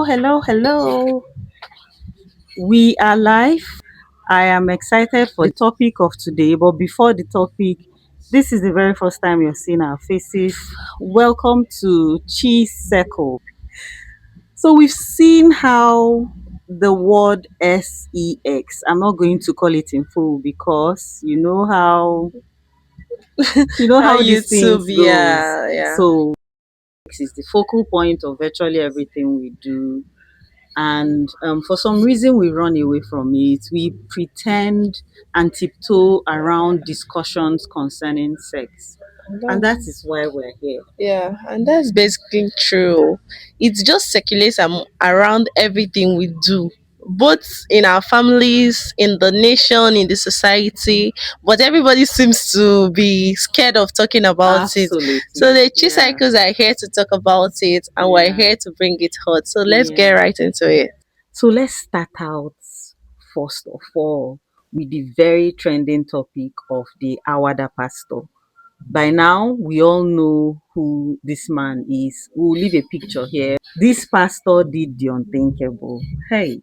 Hello, hello. We are live. I am excited for the topic of today, but before the topic, this is the very first time you're seeing our faces. Welcome to Chii Circle. So we've seen how the word sex, I'm not going to call it in full because How how these YouTube, things goes. yeah. So sex is the focal point of virtually everything we do, and for some reason we run away from it. We pretend and tiptoe around discussions concerning sex, and that is why we're here. Yeah, and that's basically true. It just circulates around everything we do, both in our families, in the nation, in the society. But everybody seems to be scared of talking about it. So Absolutely. the Chi Yeah. Cycles are here to talk about it, and we're Yeah. here to bring it hot. So let's get Yeah. right into it. So let's start out first of all with the very trending topic of the Awada pastor. By now, we all know who this man is. We'll leave a picture here. This pastor did the unthinkable. Hey,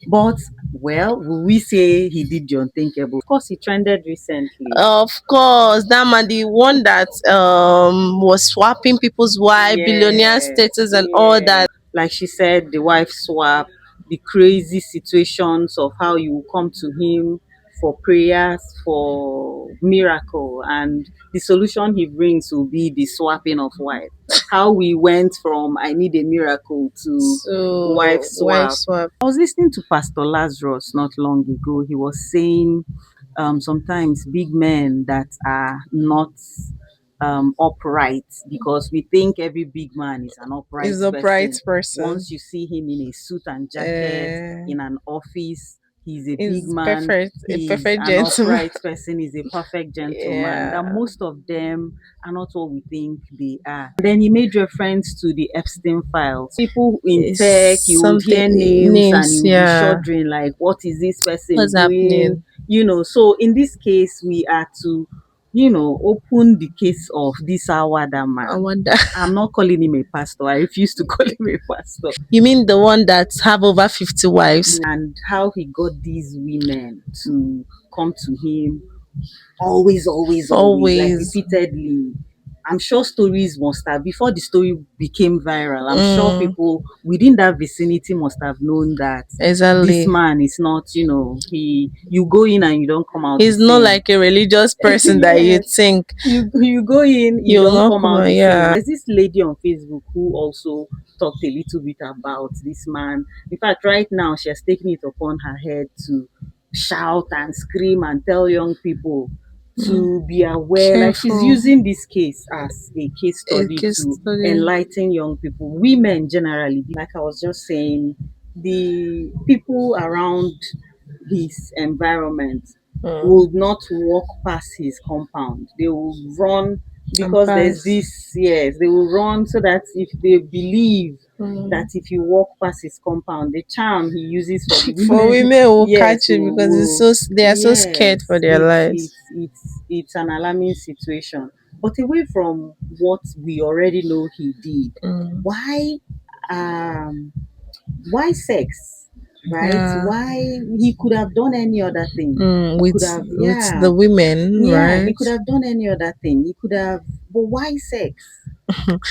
but well, will we say he did the unthinkable? Of course, he trended recently. Of course, that man, the one that was swapping people's wife, billionaire Yes, status, and all yes. that. Like she said, the wife swap, the crazy situations of how you come to him for prayers, for miracle, and the solution he brings will be the swapping of wife. How we went from I need a miracle to wife So wife swap. swap I was listening to Pastor Lazarus not long ago. He was saying sometimes big men that are not upright, because we think every big man is an upright is a bright person. person. Once you see him in a suit and jacket Uh, in an office, he's a big is man, perfect, a he's perfect an gentleman. upright person, he's a perfect gentleman. That Yeah, most of them are not what we think they are. Then he made reference to the Epstein files. People in tech, it's you would something hear names and names. you'll be Yeah, shuddering like, what is this person what's doing? happening? So in this case, we are to open the case of this Awada I man. wonder. I'm not calling him a pastor. I refuse to call him a pastor. You mean the one that have over 50 wives? And how he got these women to come to him always, always, always, like Always. repeatedly. I'm sure stories must have, before the story became viral, I'm sure Mm, people within that vicinity must have known that this exactly. man is not, you go in and you don't come out the He's not same. like a religious person that you Yes, think you go in, you you'll don't not come come out out. the same. Yeah. There's this lady on Facebook who also talked a little bit about this man. In fact, right now she has taken it upon her head to shout and scream and tell young people Mm, to be aware. Like, she's careful. using this case as a case A study case to study. enlighten young people, women generally. Like I was just saying, the people around his environment Mm. would not walk past his compound. They will run, And because there's pass. this, yes, they will run so that if they believe that Mm. if you walk past his compound, the charm he uses for the For women, women will yes, catch it because they are so scared for yes, their lives. it's an alarming situation. But away from what we already know he did, Mm. why um why sex, right? Yeah. Why he could have done any other thing. Mm. He could With have, with yeah, the women, yeah, he right? could have done any other thing. He could have, but why sex?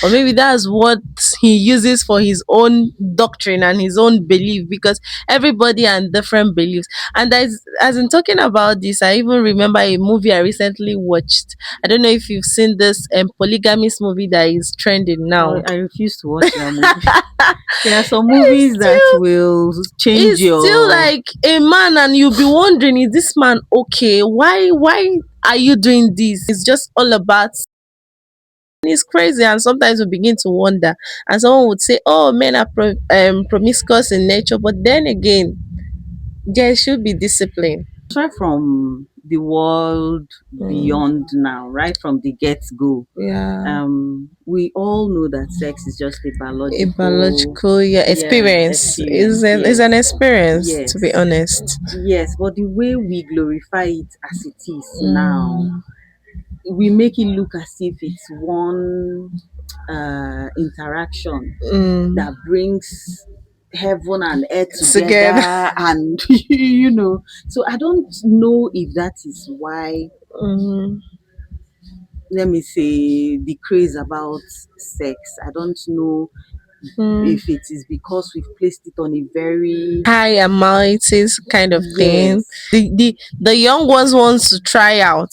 Or maybe that's what he uses for his own doctrine and his own belief, because everybody and different beliefs. And as in talking about this, I even remember a movie I recently watched. I don't know if you've seen this polygamist movie that is trending now. I refuse to watch that movie. There are some it's movies that still will change it's still your. like a man, and you'll be wondering, is this man okay? Why are you doing this? It's just all about, it's crazy. And sometimes we begin to wonder, and someone would say, oh, men are promiscuous in nature, but then again, there should be discipline. Right from the world Mm, beyond now, right from the get go, yeah, we all know that sex is just a a biological, biological, yeah, yeah, experience experience. is Yes, an experience, to be yes, honest. yes. But the way we glorify it as it is now, Mm, we make it look as if it's one interaction mm, that brings heaven and earth Together. together, and so I don't know if that is why, Mm-hmm. let me say, the craze about sex. I don't know Mm. if it is because we've placed it on a very, High amounts kind of thing. yes, The young ones want to try out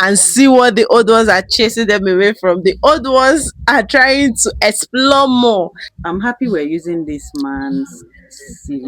and see what the old ones are chasing them away from. The old ones are trying to explore more. I'm happy we're using this man's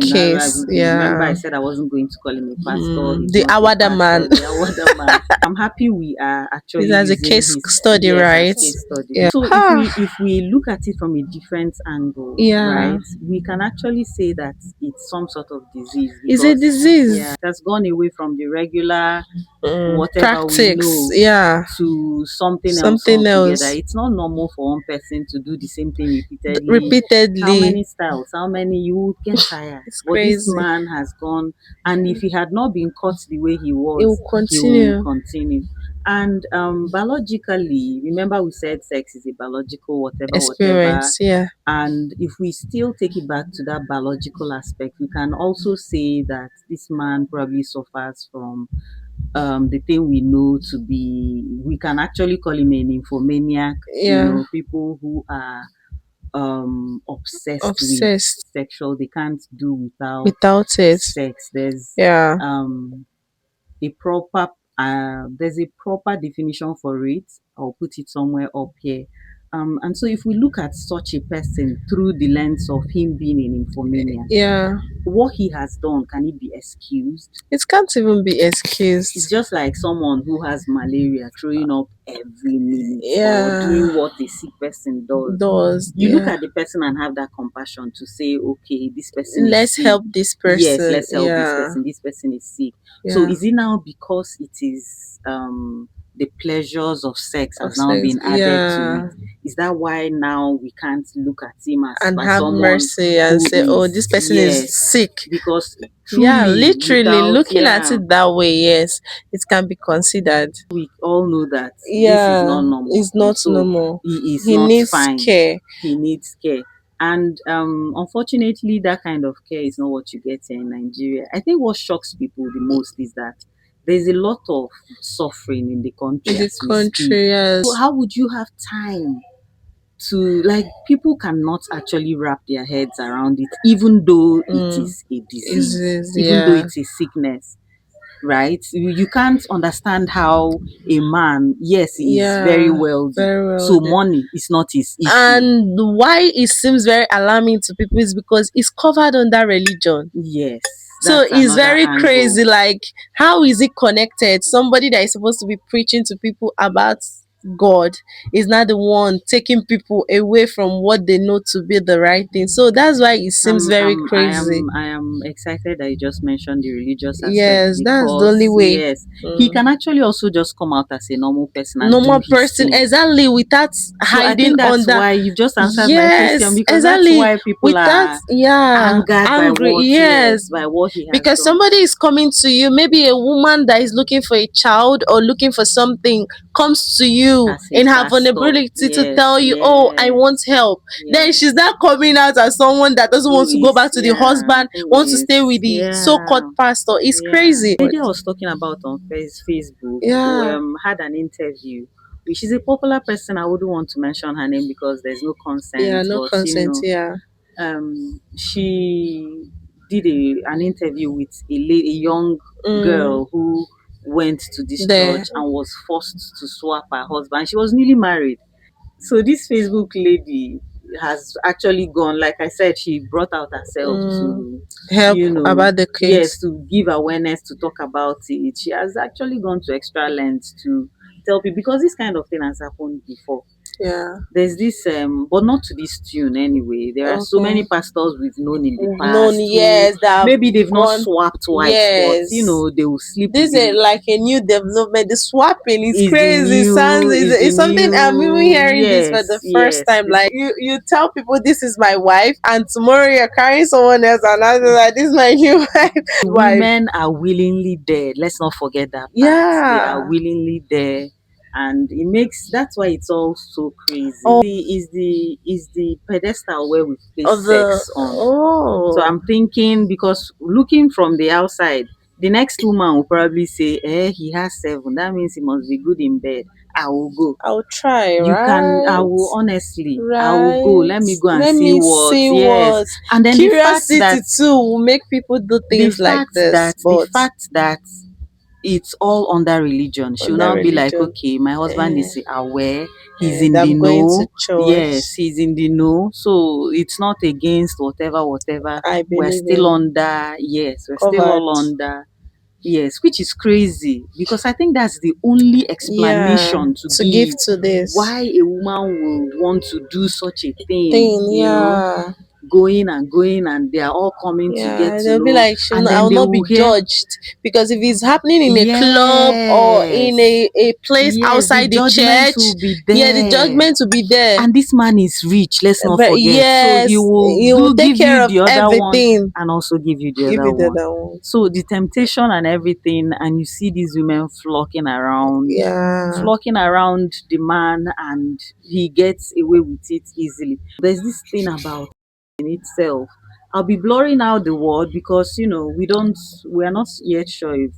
Case, remember I yeah. said I wasn't going to call him a pastor. He's The not a Awada man. pastor, the award man. I'm happy we are This actually as a using case his, study, yes, as right? case study. Yeah. So if Ah, we look at it from a different angle, yeah. right, we can actually say that it's some sort of disease, It's a because disease. yeah, it has gone away from the regular whatever we Tactics, know yeah. to something else Something altogether. else. It's not normal for one person to do the same thing repeatedly. How Repeatedly. many styles? How many? You would get tired. It's But this crazy. man has gone, and if he had not been caught the way he It will was, he will continue. continue. And biologically, remember we said sex is a biological whatever, whatever. Experience, yeah. And if we still take it back to that biological aspect, we can also say that this man probably suffers from the thing we know to be, we can actually call him a nymphomaniac, Yeah. people who are obsessed with Obsessed sexual, they can't do without without it. sex. Yeah. Um a proper there's a proper definition for it. I'll put it somewhere up here. And so if we look at such a person through the lens of him being an nymphomaniac, Yeah. what he has done, can it be excused? It can't even be It's excused. just like someone who has malaria throwing up every minute or Yeah. doing what a sick person does. Does, You look yeah. at the person and have that compassion to say, okay, this person is Let's sick. help this Yes, person. let's help this Yeah. person. This person is sick. So Yeah. is it now because it is the pleasures of sex has now Obsessed. been added to it? Yeah. Is that why now we can't look at him And as have someone mercy and who say, oh, is, this person is yes, sick. because Yeah, truly literally without, looking at yeah, it that way, yes, it can be considered. we all know that this is not Yeah, normal, it's and not so normal. he is He not needs fine. care. He needs care. And unfortunately, that kind of care is not what you get here in Nigeria. I think what shocks people the most is that there's a lot of suffering in the In country the as we speak. country, So yes. how would you have time to, like, people cannot actually wrap their heads around it, even though it Mm. is a disease, Is even though yeah. it's a sickness, right? You can't understand how a man, yes, he is very Yeah, wealthy, very well so done. money is not his issue. And why it seems very alarming to people is because it's covered under religion. Yes, So that's it's another very angle. crazy. Like, how is it connected? Somebody that is supposed to be preaching to people about God is not the one taking people away from what they know to be the right thing. So that's why it seems very crazy. I am excited that you just mentioned the religious aspect, Yes, that's the only because way. yes, he Mm. can actually also just come out as a normal person and do Normal his person, thing. exactly, without So I hiding think that's under. why you've just answered my question, Yes, because that's exactly. why people With that, are yeah, angered by angry. what, yes, Yes, by what he has because done. somebody is coming to you, maybe a woman that is looking for a child or looking for something, comes to you As a in her pastor, vulnerability to yes, tell you, oh, I yes, want help. Then yes. she's not coming out as someone that doesn't Who want to go is, back to the yeah, husband, who wants to stay is, with the so-called yeah, pastor. It's yeah. crazy. The lady I was talking about on Facebook, Yeah, had an interview. She's a popular person. I wouldn't want to mention her name because there's no yeah, consent, no but consent. Yeah. she did an interview with a young Mm, girl who went to this there. church and was forced to swap her husband. She was newly married. So this Facebook lady has actually gone, like I said, she brought out herself Mm, to, help about the yes, case. to give awareness, to talk about it. She has actually gone to extra lengths to tell people, because this kind of thing has happened before. Yeah. There's this but not to this tune anyway. There are so Okay. many pastors we've known in the We've known, past who yes, that have maybe they've not gone. swapped wives, but Yes. they will sleep with This is like a new development. The swapping is crazy. It sounds, the it's something I'm even new, hearing this for yes, the first yes, time. this. Like, you tell people this is my wife, and tomorrow you're carrying someone else, and after that, this is my new wife. Women are willingly there. Let's not forget that part. They are Yeah. willingly there, and it makes that's why it's all so crazy. Oh, Is the pedestal where we of place the sex on. So oh, I'm thinking, because looking from the outside, the next woman will probably say, he has 7. That means he must be good in bed. I will go. I'll try, I right? will honestly, I will go. Right. Let me go and Let see me what, see yes. what. And then Curiosity too will make people do the things like fact this, that, the but fact that it's all under religion. She'll under now be like, religion, okay, my husband eh, is aware, he's in that the I'm going to know. church. Yes, he's in the know. So it's not against whatever, whatever. I We're believe still in under, yes, we're still covered. all under. Yes, which is crazy, because I think that's the only Yeah, explanation to to give give to this why a woman would want to do such a thing, thing. Yeah, going and they are all coming to get yeah. to They'll be know, like, and I then will they not will be hear, judged because if it's happening in a club or in yes, a place yes, the outside the judgment church, will be yeah, the there. judgment will be there. And this man is rich, let's not But forget. So he yes, will he will do take give care you of the other one everything. and also give you the Give other you the one. other one. So the temptation and everything, and you see these women Yeah, flocking around the man, and he gets away with it easily. There's this thing about in itself. I'll be blurring out the word because we're not yet sure if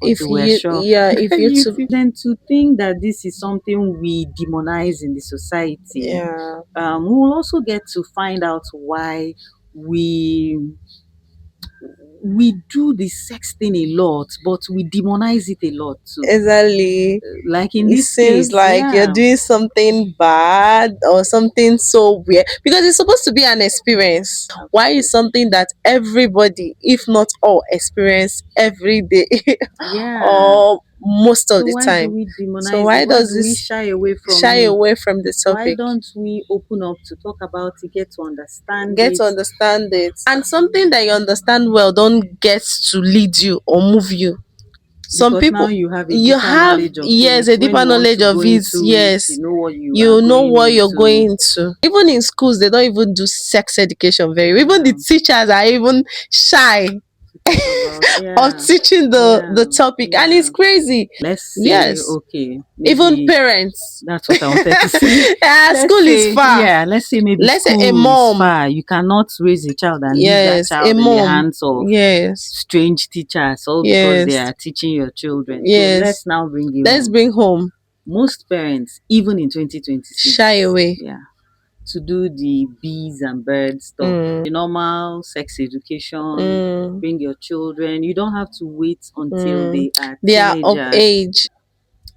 if until we're you, sure. yeah, if you to, Then to think that this is something we demonize in the society, yeah, we will also get to find out why we we do the sex thing a lot, but we demonize it a lot too. exactly. Like in It this seems case, like you're yeah, doing something bad or something so weird because it's supposed to be an experience. Why is absolutely, something that everybody, if not all, experience every day yeah. or most of So the why do time? we So demonize it? why Why does do we this shy away from shy it? away from the Why topic? don't we open up to talk about it, get to understand Get it, to understand it. And something that you understand well don't get to lead you or move you. Some because now people, you have a you deeper have, knowledge of yes, it. a When deeper you want knowledge to of go it, into it, you yes. know what you are You know going what you're into. going to. Even in schools, they don't even do sex education very well. Even the Yeah, teachers are even shy to talk about, of yeah, teaching the yeah, topic. And it's yeah. crazy. Let's say, Yes. okay, Even maybe parents. that's what I wanted to say. School is far. Let's say maybe Let's say a school is mom. far. You cannot raise a child and leave that Yes, a child in the mom. hands of Yes. strange teachers, all because they Yes. are teaching your children. So Yes. let's now bring it Let's home. bring home. Most parents, even in Shy 2026, away. yeah, to do the bees and birds stuff, Mm, the normal sex education, mm, bring your children. You don't have to wait until mm. they are They are of teenagers. age.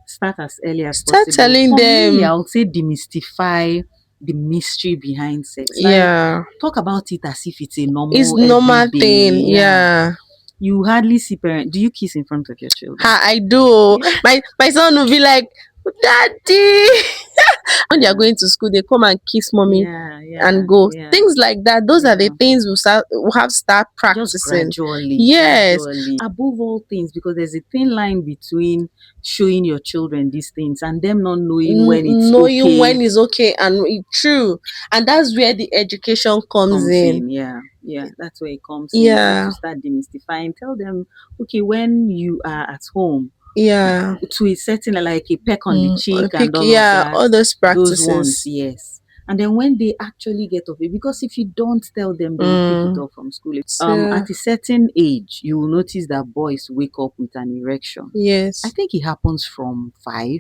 Start as early as Start possible. telling For me, them, I would say demystify the mystery behind sex. Like, yeah, talk about it as if it's a it's normal normal thing. everyday. Yeah. Yeah. You hardly see parents. Do you kiss in front of your children? Ha, I do. Yeah. My son will be like, Daddy. When they are Yeah. going to school, they come and kiss mommy Yeah. and Yeah. go. Yeah. Things like that. Those are the Yeah. things we have to start Just practicing. gradually, Yes. gradually. Above all things, because there's a thin line between showing your children these things and them not knowing when it's Knowing okay when is okay and true. And that's where the education comes comes in. in. Yeah, yeah, that's where it comes in. You have Yeah. to start demystifying. Tell them, okay, when you are at home, Yeah. to a certain, like a peck on the Mm. cheek and Pick, all of yeah, that, all those those ones, practices. yes. And then when they actually get off it, because if you don't tell them, they will pick it Mm. up from school. So, At a certain age, you will notice that boys wake up with an erection. I yes. think it happens from 5.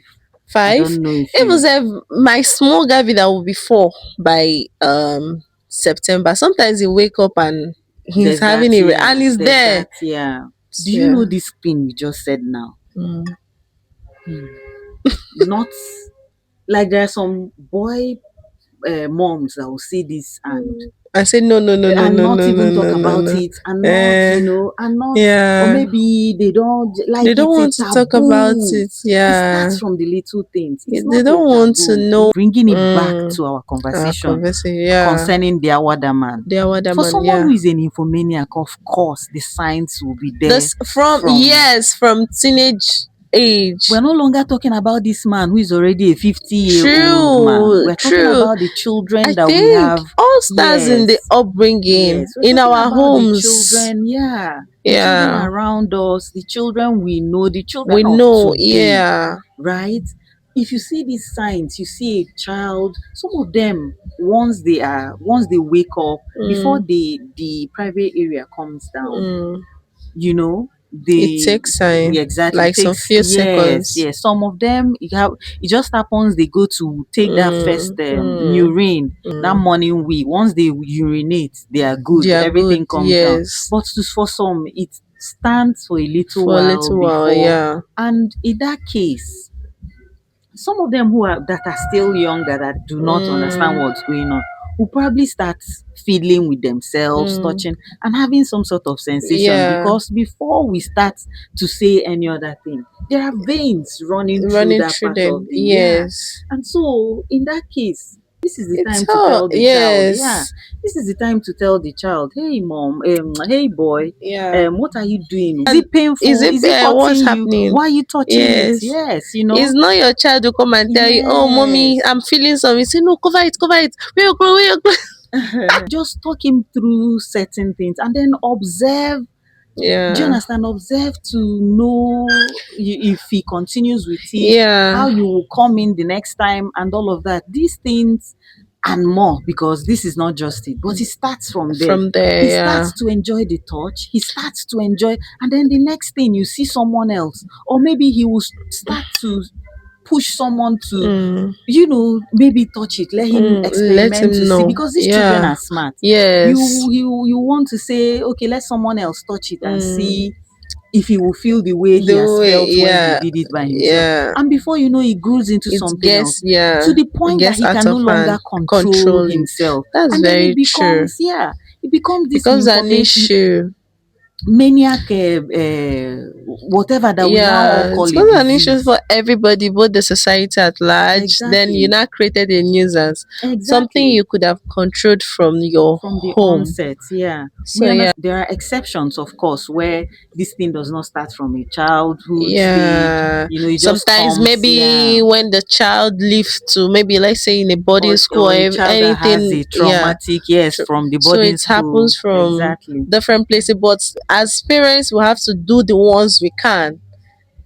I 5. don't know if It you. was my small Gavi that will be 4 by September. Sometimes he wake up and he's There's that, having it and yeah. he's There's there. that, yeah. Do you Yeah. know this thing we just said now? Mm. Hmm. Not like there are some boy moms that will see this I said no, no, no, no, and no, not no, no, even talk no, no, about no. it, and not, Eh, and not, or yeah. maybe they don't, like They don't it's a want to talk about taboo. it. It Yeah. starts from the little things. It's They not a don't want to taboo. know. It's bringing it back Mm. to our Our conversation conversation. Yeah. concerning the awada man. The other For man. someone who Yeah. is an infomaniac, of course, the signs will be there This from, from. yes, from teenage age. We're no longer talking about this man who is already a 50-year-old man. True, We're talking true. about the children I that we think have. all stars in the Yes, upbringing yes. We're in talking our about the homes. children, yeah. The children Yeah, around us, the children we know, the we children of know. today, Yeah, right? if you see these signs, you see a child, some of them, once they wake up, before Mm, the private area comes down, mm. you know, It they takes time, exactly like some takes, few yes, seconds. yes, some of them, it just happens they go to take that first Mm, mm, urine, that mm. morning wee. Once they urinate, they are good, They are good, everything comes down. yes. But for some, it stands for a little For a while little while, before. yeah. And in that case, some of them that are still younger, that do not understand Mm, what's going on, will probably start feeling with themselves, mm. touching and having some sort of sensation, Yeah. because before we start to say any other thing, there are veins running through Running that through part of them, the, yeah. yes. And so in that case, this is the It's time to all, tell the child, yeah, yes. this is the time to tell the child, hey mom, hey boy, Yeah. what are you doing? Is And it is painful? it Is it what's hurting you? happening? Why are you touching it? Yes. Yes, It's not your child will come and tell you, oh mommy, yes. I'm feeling something. Say no, cover it. Where your clothes? Just talk him through certain things and then observe. Do you Yeah. understand? Observe to know if he continues with it, how Yeah. you will come in the next time, and all of that. These things and more, because this is not just it, but it starts from there. From there, He yeah. starts to enjoy the touch, he starts to enjoy, and then the next thing you see someone else, or maybe he will start to push someone to, Mm, maybe touch it, let him let experiment to him see, know. because these children Yeah. are smart. Yes. You want to say, okay, let someone else touch it and Mm. see if he will feel the way he The has way, felt when he yeah. did it by himself. Yeah. And before you know, he grows into It something gets, else, yeah. to the It point that gets he out can no of longer hand. control Control it. himself. That's And then very true. it becomes this Becomes an issue. maniac, whatever that we now all Yeah, call it's a not an issue disease. for everybody, both the society at large. Then you Exactly. now created a nuisance, something Exactly. you could have controlled from your From the home. onset, yeah. So We yeah, understand there are exceptions, of course, where this thing does not start from a childhood stage. yeah. It just Sometimes comes, yeah. maybe when the child leaves to maybe let's say in a boarding school Or or a child that has anything, a yeah. traumatic, yes, Tr- from the So boarding it school. happens from Exactly. different places, but as parents, we have to do the ones we can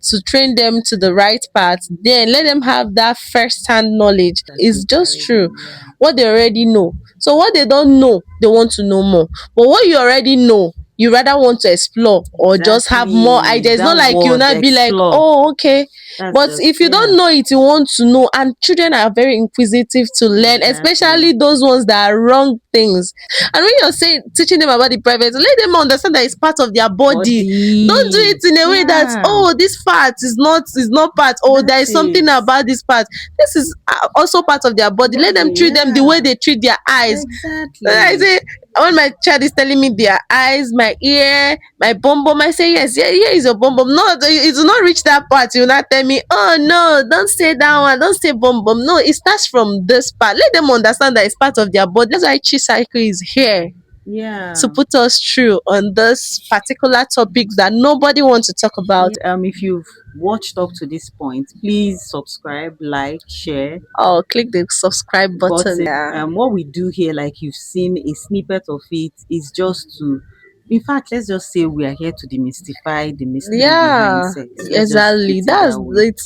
to train them to the right path, then let them have that first hand knowledge. That It's will just carry true. them, yeah. What they already know. So what they don't know, they want to know more. But what you already know, you rather want to explore or just have more Exactly. ideas. It's That not like you word, not be like, explore. oh, okay. That's But just, if you yeah. don't know it, you want to know. And children are very inquisitive to learn, Exactly. especially those ones that are wrong things. And when you're saying teaching them about the private, let them understand that it's part of their body. Don't do it Body. in a way that, Yeah. oh, this part is not part, oh, That there is something is about this part. This is also part of their body. Let them body, treat them the way yeah. they treat their eyes. Then I Exactly. say, when my child is telling me their eyes, my ear, my bum bum, I say, yes, yeah, here is your bum bum. No, it will not reach that part. You will not tell me, oh, no, don't say that one, don't say bum bum. No, it starts from this part. Let them understand that it's part of their body. That's why Chi Cycle is here to Yeah. put us through on this particular topics that nobody wants to talk about. Yeah. If you've watched up to this point, please subscribe, like, share, Oh, click the subscribe button. button. Yeah. What we do here, like you've seen a snippet of it, is just to, in fact, let's just say we are here to demystify the mystery behind Yeah, sex. Let's just put exactly. it That's that way. it.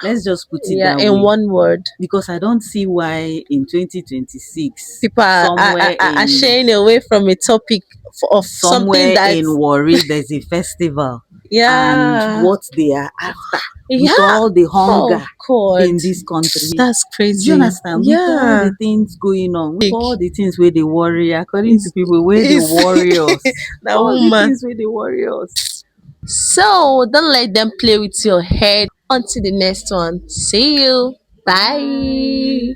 Let's just put it Yeah, that in way. one word. Because I don't see why in 2026, People are shying away from a topic of something somewhere in that's, Warri, there's a festival, and yeah, what they are after, with yeah. all the Oh hunger God, in this country. that's Do you crazy. understand? With all Yeah, the things going on, with big all the things where they worry, according to is people, where they is worry us, that all the woman. things where they worry us. So don't let them play with your head. Until the next one. See you. Bye. Bye.